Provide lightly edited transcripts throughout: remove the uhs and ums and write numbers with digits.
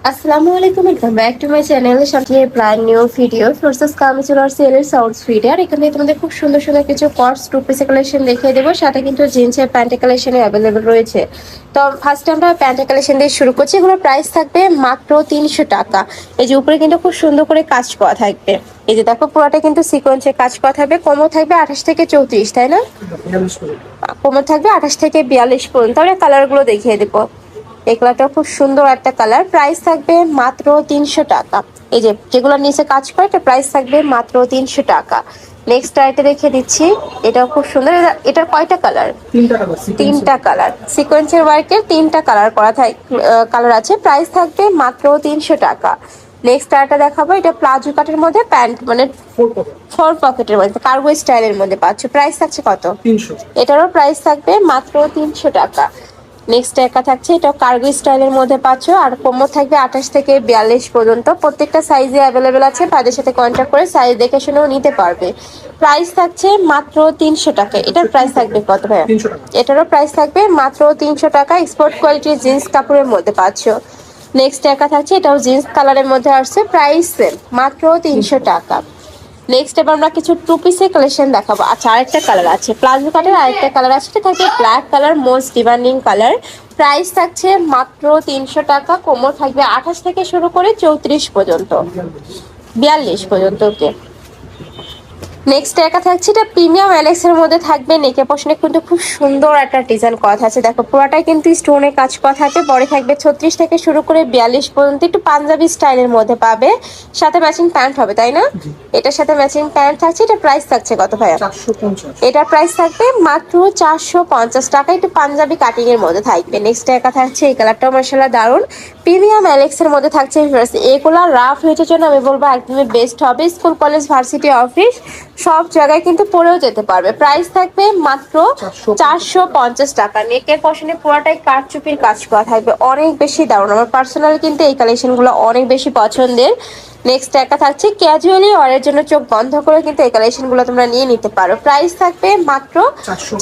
আসসালামু আলাইকুম, welcome back to my channel. সাথে ব্র্যান্ড নিউ ভিডিও ফোর্সেস কামিচুলার সেলের সাউথ ভিডিও। আর এখানে তোমাদের খুব সুন্দর সুন্দর কিছু কটস টু পিসের কালেকশন দেখিয়ে দেবো, সাথে কিন্তু জিন্সের প্যান্টের কালেকশনে অ্যাভেলেবেল রয়েছে। তো ফার্স্টে আমরা প্যান্টের কালেকশন দিয়ে শুরু করছি। এগুলোর প্রাইস থাকবে মাত্র 300 টাকা। এই যে উপরে কিন্তু খুব সুন্দর করে কাজ করা থাকবে। এই যে দেখো পুরোটা কিন্তু সিকোয়েন্সের কাজ করা থাকবে। কোমর থাকবে 28 থেকে 34, তাই না? কোমর থাকবে 28 থেকে 42 পর্যন্ত। তাহলে কালারগুলো দেখিয়ে দেবো। এই কালারটাও খুব সুন্দর একটা কালার। প্রাইস থাকবে মাত্র 300 টাকা। এই যে যেগুলো নিচে কাজ করে এটা প্রাইস থাকবে মাত্র 300 টাকা। নেক্সট আইটা দেখে দিচ্ছি। এটাও খুব সুন্দর। এটার কয়টা কালার? তিনটা কালার। সিকোয়েন্সের ওয়ার্কের তিনটা কালার করা থাকে, কালার আছে। প্রাইস থাকবে মাত্র 300 টাকা। নেক্সট আইটা দেখাবো। এটা প্লাজো কাটের মধ্যে প্যান্ট, মানে ফোর পকেটের মধ্যে কার্গো স্টাইলের মধ্যে পাচ্ছ। প্রাইস থাকছে কত? 300। এটারও প্রাইস থাকবে মাত্র 300 টাকা। নেক্সট একা থাকছে, এটা কার্গো স্টাইলের মধ্যে পাচ্ছ। আর কোমর থাকবে 28 থেকে 42 পর্যন্ত। প্রত্যেকটা সাইজে অ্যাভেলেবেল আছে, তাদের সাথে কন্ট্যাক্ট করে সাইজ দেখে শুনেও নিতে পারবে। প্রাইস থাকছে মাত্র 300 টাকা। এটার প্রাইস থাকবে কত ভাইয়া? এটারও প্রাইস থাকবে মাত্র 300 টাকা। এক্সপোর্ট কোয়ালিটির জিন্স কাপড়ের মধ্যে পাচ্ছ। নেক্সট একা থাকছে, এটাও জিন্স কালারের মধ্যে আসছে। প্রাইস মাত্র 300 টাকা। নেক্সট এবার আমরা কিছু টু পিসের কালেকশন দেখাবো। আচ্ছা, আরেকটা কালার আছে, প্লাজো কাটের আরেকটা কালার আছে। এটা থাকবে black colour, most demanding colour. Price থাকছে মাত্র 300 টাকা। কোমর থাকবে 28 থেকে শুরু করে 34 পর্যন্ত, 42 পর্যন্ত। ওকে, নেক্সট একা থাকছে, এটা প্রিমিয়াম অ্যালেক্স এর মধ্যে থাকবে। নেকে পশনে কিন্তু খুব সুন্দর একটা ডিজাইন করা আছে। দেখো পুরোটাই কিন্তু স্টোনে কাজ করা থাকবে। বডি থাকবে 36 থেকে শুরু করে 42 পর্যন্ত। একটু পাঞ্জাবি স্টাইলের মধ্যে পাবে। সাথে ম্যাচিং প্যান্ট হবে, তাই না? এটার সাথে ম্যাচিং প্যান্ট থাকছে। এটা প্রাইস থাকছে কত ভাইয়া? 450। এটার প্রাইস থাকবে মাত্র 450 টাকা। একটু পাঞ্জাবি কাটিং এর মধ্যে থাকবে। নেক্সট একা থাকছে, এই কালারটাও মাশাআল্লাহ দারুন। প্রিমিয়াম অ্যালেক্স এর মধ্যে থাকছে। এগুলা রাফ ওয়েটের জন্য আমি বলবো একদমই বেস্ট হবে। স্কুল, কলেজ, ভার্সিটি, অফিস সব জায়গায় কিন্তু পরেও যেতে পারবে। প্রাইস থাকবে মাত্র 450 টাকা। নেকের পশনে পুরোটাই কারচুপির কাজ করা থাকবে, অনেক বেশি দারুণ। আমার পার্সোনালি কিন্তু এই কালেকশনগুলো অনেক বেশি পছন্দের। নেক্সট একটা থাকছে, ক্যাজুয়ালি ওয়ারের জন্য চোখ বন্ধ করে কিন্তু এই কালেকশনগুলো তোমরা নিয়ে নিতে পারো। প্রাইস থাকবে মাত্র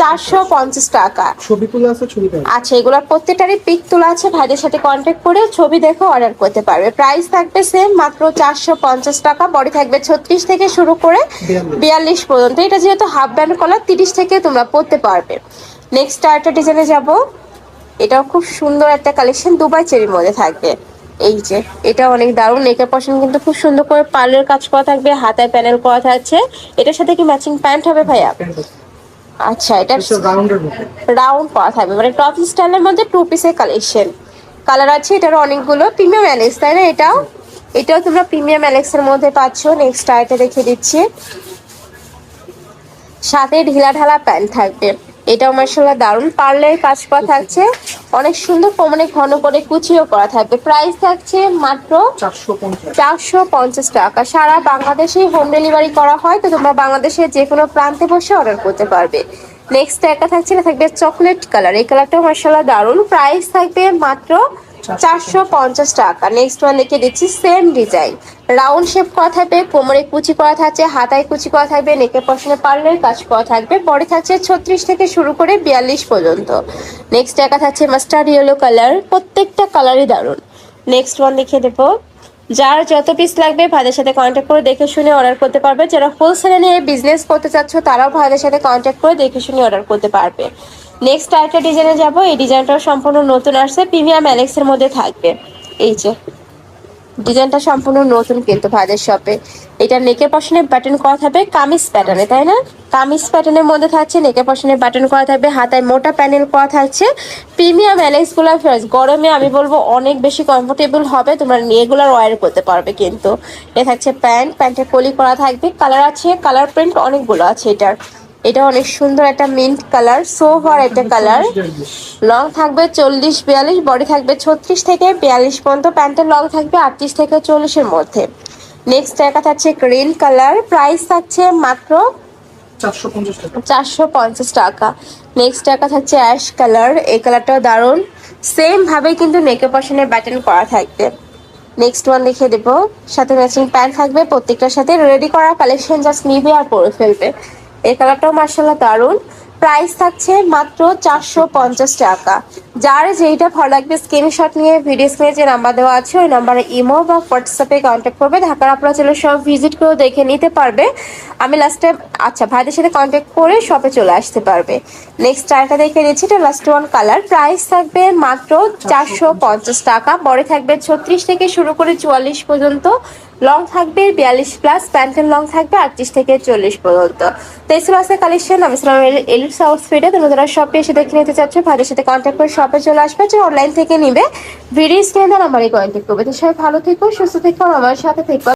450 টাকা। ছবি তোলা আছে, ছবি আচ্ছা, এগুলোর প্রত্যেকটারই পিক তোলা আছে। ভাইদের সাথে কন্ট্যাক্ট করে ছবি দেখে অর্ডার করতে পারবে। প্রাইস থাকবে সেম, মাত্র 450 টাকা। বডি থাকবে 36 থেকে শুরু করে 42 পর্যন্ত। এটা যেহেতু হাফ ব্যান্ড কলার, 30 থেকে তোমরা পরতে পারবে। নেক্সট আরেকটা ডিজাইনে যাব। এটাও খুব সুন্দর একটা কালেকশন, দুবাই চেরির মধ্যে থাকবে। এই যে এটা অনেক দারুণ। নেকের পশন কিন্তু খুব সুন্দর করে পার্লের কাজ করা থাকবে, হাতায় প্যানেল করা থাকছে। এটার সাথে কি ম্যাচিং প্যান্ট হবে ভাইয়া? আচ্ছা, এটা রাউন্ড করা থাকবে, মানে টপ স্টাইলের মধ্যে টু পিসের কালেকশন। কালার আছে এটারও অনেকগুলো। প্রিমিয়াম অ্যালেক্স, তাই না? এটাও তোমরা প্রিমিয়াম অ্যালেক্স এর মধ্যে পাচ্ছ। নেক্সট আইটা দেখে দিচ্ছি। সাথে ঢিলা ঢালা প্যান্ট থাকবে। এটাও মার্শাল্লাহ দারুণ, পার্লের কাজ করা থাকছে। অনেক সুন্দর কোমরে ঘন করে কুচিও করা থাকবে। প্রাইস থাকছে মাত্র 450 টাকা। সারা বাংলাদেশে হোম ডেলিভারি করা হয়, তো তোমরা বাংলাদেশের যে কোনো প্রান্তে বসে অর্ডার করতে পারবে। নেক্সট একটা থাকছে, না থাকবে চকলেট কালার। এই কালারটাও মার্শাল্লাহ দারুণ। প্রাইস থাকবে মাত্র 450 টাকা। নেক্সট ওয়ান লিখে দিচ্ছি, সেম ডিজাইন, রাউন্ড শেপ করা থাকবে। কোমরে কুচি করা থাকছে, হাতায় কুচি করা থাকবে। নেকের পশনে পার্লের কাজ করা থাকবে। বডি থাকছে 36 থেকে শুরু করে 42 পর্যন্ত। নেক্সট একা থাকছে মাস্টার্ড ইয়েলো কালার। প্রত্যেকটা কালারই দারুণ। নেক্সট ওয়ান লিখে দেবো। যার যত পিস লাগবে ভাইদের সাথে কন্ট্যাক্ট করে দেখে শুনে অর্ডার করতে পারবে। যারা হোলসেলে নিয়ে বিজনেস করতে চাচ্ছ তারাও ভাইদের সাথে কন্ট্যাক্ট করে দেখে শুনে অর্ডার করতে পারবে। নেক্সট আরেকটা ডিজাইনে যাব। এই ডিজাইনটাও সম্পূর্ণ নতুন আসছে, প্রিমিয়াম অ্যালেক্স এর মধ্যে থাকবে। এই যে ডিজাইনটা সম্পূর্ণ নতুন কিন্তু ভাইদের শপে। এটা নেকের পশনে বাটন করা থাকবে কামিজ প্যাটার্নে, তাই না? কামিজ প্যাটার্নের মধ্যে থাকছে। নেকের পশনে বাটন করা থাকবে, হাতায় মোটা প্যানেল করা থাকছে। প্রিমিয়াম অ্যালেক্স গুলো গরমে আমি বলবো অনেক বেশি কমফোর্টেবল হবে। তোমরা রেগুলার ওয়্যার করতে পারবে কিন্তু। এটা থাকছে প্যান্ট, প্যান্টের কলি করা থাকবে। কালার আছে, কালার প্রিন্ট অনেকগুলো আছে এটার। এটা অনেক সুন্দর একটা মিন্ট কালার, সোভার একটা কালার। লং থাকবে 40-42, বডি থাকবে 36 থেকে 42 পর্যন্ত। প্যান্টের লং থাকবে 38 থেকে 40-এর মধ্যে। নেক্সট একা থাকছে গ্রিন কালার। প্রাইস থাকছে মাত্র 450 টাকা। নেক্সট একা থাকছে অ্যাশ কালার। এই কালারটাও দারুণ। সেম ভাবে কিন্তু নেকের পশনে ব্যাটন করা থাকবে। নেক্সট ওয়ান দেখে দেবো। সাথে ম্যাচিং প্যান্ট থাকবে। প্রত্যেকটার সাথে রেডি করা কালেকশন, জাস্ট নিবে আর পরে ফেলবে। এই কালারটাও মার্শাল্লাহ দারুণ। প্রাইস থাকছে মাত্র 450 টাকা। যার যেইটা ভালো লাগবে স্ক্রিনশট নিয়ে ভিডিও স্ক্রিনে যে নাম্বার দেওয়া আছে ওই নাম্বারে ইমো বা হোয়াটসঅ্যাপে কন্ট্যাক্ট করবে। ঢাকার আপনারা চলে সব ভিজিট করে দেখে নিতে পারবে। আমি লাস্টে আচ্ছা ভাইদের সাথে কন্ট্যাক্ট করে শপে চলে আসতে পারবে। নেক্সট আরেকটা দেখে নিচ্ছি, এটা লাস্ট ওয়ান কালার। প্রাইস থাকবে মাত্র 450 টাকা। বডি থাকবে 36 থেকে শুরু করে 44 পর্যন্ত, লং থাকবে 42 প্লাস, প্যান্টের লং থাকবে 38 থেকে 40 পর্যন্ত। তো এই ছিল আজকে কালেকশন। আমি ছিলাম এলিট আউটফিটে। তোমরা যারা শপে এসে দেখে নিতে চাচ্ছ ভাইদের সাথে কন্ট্যাক্ট করে শপে চলে আসবে, যে অনলাইন থেকে নিবে ভিডিও স্ক্রিনে নাম্বারে কন্ট্যাক্ট করবে। তো সবাই ভালো থেকো, সুস্থ থেকো, আমার সাথে থেকো।